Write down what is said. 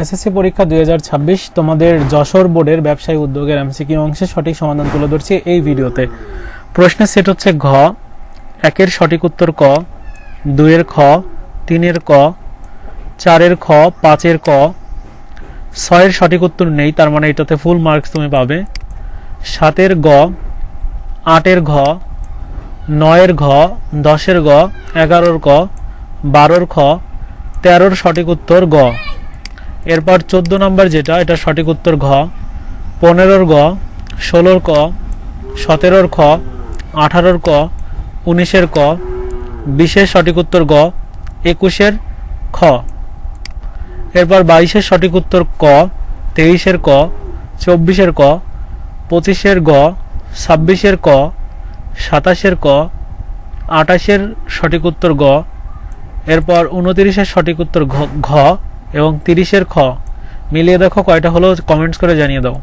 SSC পরীক্ষা 2026 তোমাদের যশোর বোর্ডের ব্যবসায়ী উদ্যোগের এমসিকিউ অংশের সঠিক সমাধান তুলে ধরছি এই ভিডিওতে। প্রশ্নের সেট হচ্ছে ঘ, 1-এর সঠিক উত্তর ক, 2-এর খ, 3-এর ক, 4-এর খ, 5-এর ক, 6-এর সঠিক উত্তর নেই, তার মানে এটাতে ফুল মার্কস তুমি পাবে। 7-এর গ, 8-এর ঘ, 9-এর ঘ, 10-এর গ, 11-এর ক, 12-এর খ, 13-এর সঠিক উত্তর গ। এরপর 14 নম্বর যেটা, এটা সঠিক উত্তর ঘ। 15-এর গ, 16-এর ক, 17-এর খ, 18-এর ক, 19-এর ক, 20-এর সঠিক উত্তর গ, 21-এর খ। এরপর 22-এর সঠিক উত্তর ক, 23-এর ক, 24-এর ক, 25-এর গ, 26-এর ক, 27-এর ক, 28-এর সঠিক উত্তর গ। এরপর 29-এর সঠিক উত্তর ঘ এবং 30-এর খ। মিলিয়ে দেখো কয়টা হলো, কমেন্টস করে জানিয়ে দাও।